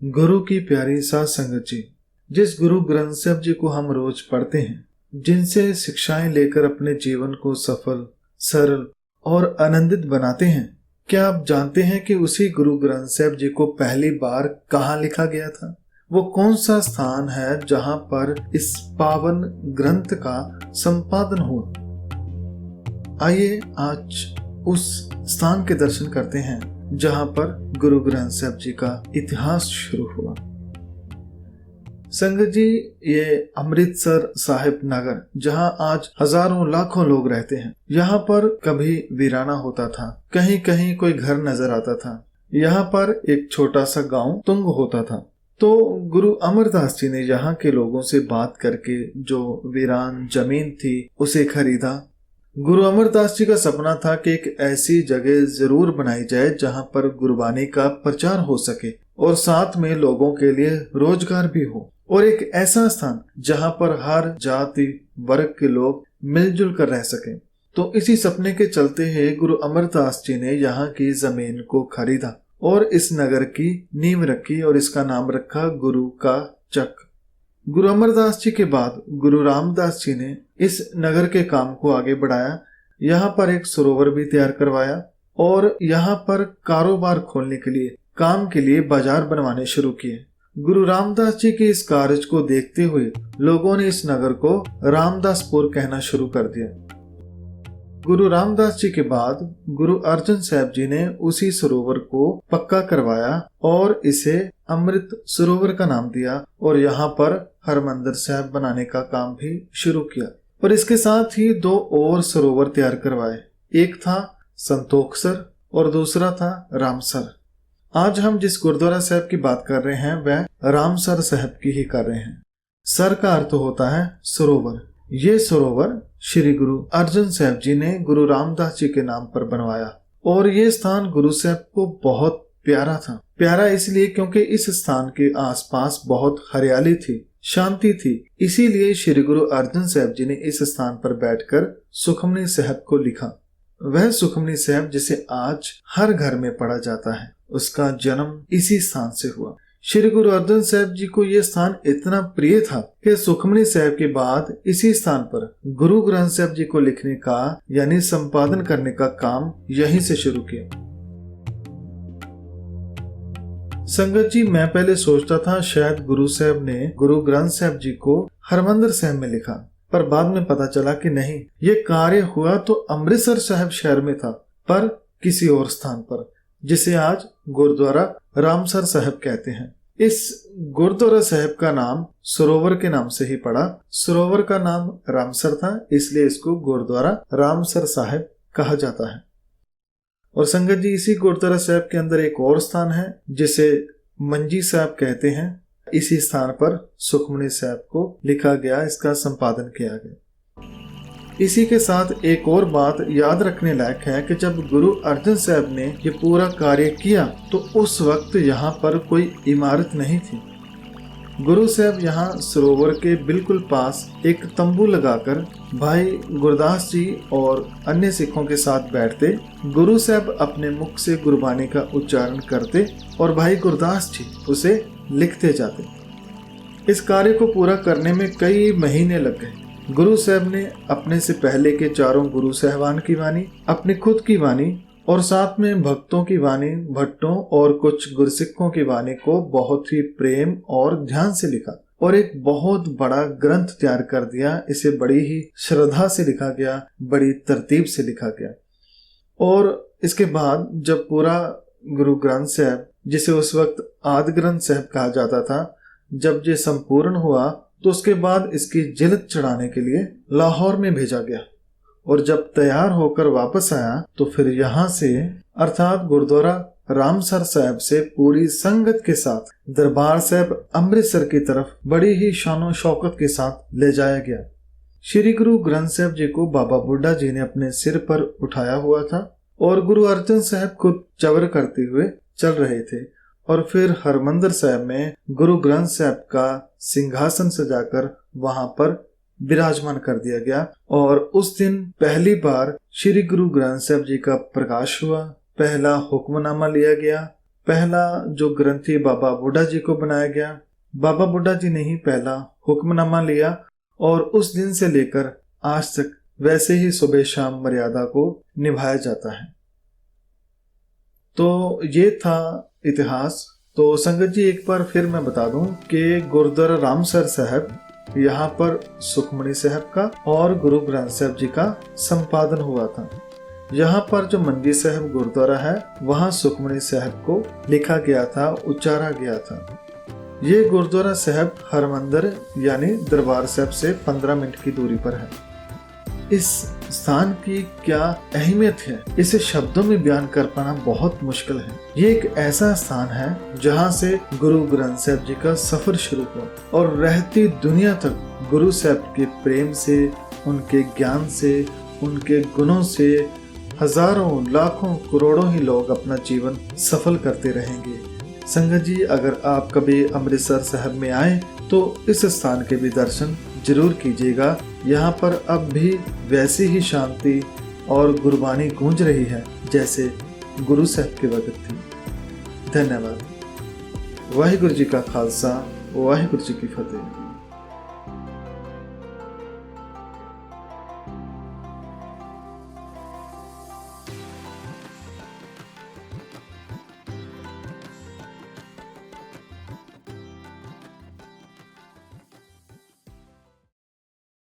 गुरु की प्यारी साध संगत जी, जिस गुरु ग्रंथ साहब जी को हम रोज पढ़ते हैं, जिनसे शिक्षाएं लेकर अपने जीवन को सफल, सरल और आनंदित बनाते हैं, क्या आप जानते हैं कि उसी गुरु ग्रंथ साहब जी को पहली बार कहाँ लिखा गया था? वो कौन सा स्थान है जहां पर इस पावन ग्रंथ का संपादन हुआ? आइए आज उस स्थान के दर्शन करते हैं जहां पर गुरु ग्रंथ साहब जी का इतिहास शुरू हुआ। संगत जी, ये अमृतसर साहिब नगर, जहां आज हजारों लाखों लोग रहते हैं, यहाँ पर कभी वीराना होता था, कहीं कहीं कोई घर नजर आता था। यहाँ पर एक छोटा सा गांव तुंग होता था। तो गुरु अमरदास जी ने यहाँ के लोगों से बात करके जो वीरान जमीन थी उसे खरीदा। गुरु अमरदास जी का सपना था कि एक ऐसी जगह जरूर बनाई जाए जहां पर गुरबानी का प्रचार हो सके और साथ में लोगों के लिए रोजगार भी हो, और एक ऐसा स्थान जहां पर हर जाति वर्ग के लोग मिलजुल कर रह सकें। तो इसी सपने के चलते ही गुरु अमरदास जी ने यहाँ की जमीन को खरीदा और इस नगर की नींव रखी और इसका नाम रखा गुरु का चक। गुरु अमरदास जी के बाद गुरु रामदास जी ने इस नगर के काम को आगे बढ़ाया। यहाँ पर एक सरोवर भी तैयार करवाया और यहाँ पर कारोबार खोलने के लिए, काम के लिए बाजार बनवाने शुरू किए। गुरु रामदास जी के इस कार्य को देखते हुए लोगों ने इस नगर को रामदासपुर कहना शुरू कर दिया। गुरु रामदास जी के बाद गुरु अर्जन साहब जी ने उसी सरोवर को पक्का करवाया और इसे अमृत सरोवर का नाम दिया और यहाँ पर हरमंदिर साहब बनाने का काम भी शुरू किया। और इसके साथ ही दो और सरोवर तैयार करवाए, एक था संतोखसर और दूसरा था रामसर। आज हम जिस गुरुद्वारा साहब की बात कर रहे हैं वह रामसर साहब की ही कर रहे हैं। सर का अर्थ होता है सरोवर। ये सरोवर श्री गुरु अर्जन साहब जी ने गुरु रामदास जी के नाम पर बनवाया और ये स्थान गुरु साहब को बहुत प्यारा था। प्यारा इसलिए क्योंकि इस स्थान के आसपास बहुत हरियाली थी, शांति थी। इसीलिए श्री गुरु अर्जन साहब जी ने इस स्थान पर बैठकर सुखमनी साहब को लिखा। वह सुखमनी साहब जिसे आज हर घर में पढ़ा जाता है, उसका जन्म इसी स्थान से हुआ। श्री गुरु अर्जन साहब जी को यह स्थान इतना प्रिय था कि सुखमनी साहब के बाद इसी स्थान पर गुरु ग्रंथ साहब जी को लिखने का यानी संपादन करने का काम यहीं से शुरू किया। संगत जी, मैं पहले सोचता था शायद गुरु साहब ने गुरु ग्रंथ साहब जी को हरमंदिर साहब में लिखा, पर बाद में पता चला कि नहीं, ये कार्य हुआ तो अमृतसर साहब शहर में था, पर किसी और स्थान पर, जिसे आज गुरुद्वारा रामसर साहब कहते हैं। इस गुरुद्वारा साहब का नाम सरोवर के नाम से ही पड़ा। सरोवर का नाम रामसर था, इसलिए इसको गुरुद्वारा रामसर साहब कहा जाता है। और संगत जी, इसी गुरुद्वारा साहब के अंदर एक और स्थान है जिसे मंजी साहब कहते हैं। इसी स्थान पर सुखमनी साहब को लिखा गया, इसका संपादन किया गया। इसी के साथ एक और बात याद रखने लायक है कि जब गुरु अर्जन साहब ने ये पूरा कार्य किया तो उस वक्त यहाँ पर कोई इमारत नहीं थी। गुरु साहब यहाँ सरोवर के बिल्कुल पास एक तंबू लगाकर भाई गुरदास जी और अन्य सिखों के साथ बैठते। गुरु साहब अपने मुख से गुरबानी का उच्चारण करते और भाई गुरदास जी उसे लिखते जाते। इस कार्य को पूरा करने में कई महीने लग गए। गुरु साहब ने अपने से पहले के चारों गुरु साहबान की वाणी, अपनी खुद की वाणी और साथ में भक्तों की वाणी, भट्टों और कुछ गुरसिखों की वाणी को बहुत ही प्रेम और ध्यान से लिखा और एक बहुत बड़ा ग्रंथ तैयार कर दिया। इसे बड़ी ही श्रद्धा से लिखा गया, बड़ी तरतीब से लिखा गया। और इसके बाद जब पूरा गुरु ग्रंथ साहब, जिसे उस वक्त आदि ग्रंथ साहब कहा जाता था, जब ये संपूर्ण हुआ तो उसके बाद इसकी जिल्द चढ़ाने के लिए लाहौर में भेजा गया। और जब तैयार होकर वापस आया तो फिर यहाँ से अर्थात गुरुद्वारा रामसर साहब से पूरी संगत के साथ दरबार साहब अमृतसर की तरफ बड़ी ही शानो शौकत के साथ ले जाया गया। श्री गुरु ग्रंथ साहब जी को बाबा बुड्ढा जी ने अपने सिर पर उठाया हुआ था और गुरु अर्जन साहब खुद चवर करते हुए चल रहे थे। और फिर हरमंदिर साहब में गुरु ग्रंथ साहब का सिंहासन सजाकर वहां पर विराजमान कर दिया गया। और उस दिन पहली बार श्री गुरु ग्रंथ साहब जी का प्रकाश हुआ, पहला हुक्मनामा लिया गया, पहला जो ग्रंथी बाबा बुड्ढा जी को बनाया गया। बाबा बुड्ढा जी ने ही पहला हुक्मनामा लिया और उस दिन से लेकर आज तक वैसे ही सुबह शाम मर्यादा को निभाया जाता है। तो ये था इतिहास। तो संगत जी एक बार फिर मैं बता दूं कि गुरुद्वारा रामसर साहब, यहाँ पर सुखमणी साहब का और गुरु ग्रंथ साहब जी का संपादन हुआ था। यहाँ पर जो मंजी साहब गुरुद्वारा है वहाँ सुखमणी साहब को लिखा गया था, उच्चारा गया था। ये गुरुद्वारा साहब हरमंदिर यानी दरबार साहब से 15 मिनट की दूरी पर है। इस स्थान की क्या अहमियत है इसे शब्दों में बयान कर पाना बहुत मुश्किल है। ये एक ऐसा स्थान है जहाँ से गुरु ग्रंथ साहब जी का सफर शुरू हुआ और रहती दुनिया तक गुरु साहब के प्रेम से, उनके ज्ञान से, उनके गुणों से हजारों लाखों करोड़ों ही लोग अपना जीवन सफल करते रहेंगे। संगत जी अगर आप कभी अमृतसर साहब में आए तो इस स्थान के भी दर्शन जरूर कीजिएगा। यहाँ पर अब भी वैसी ही शांति और गुरबानी गूंज रही है जैसे गुरु साहब के वक्त थी। धन्यवाद। वाहिगुरु जी का खालसा, वाहिगुरु जी की फतेह।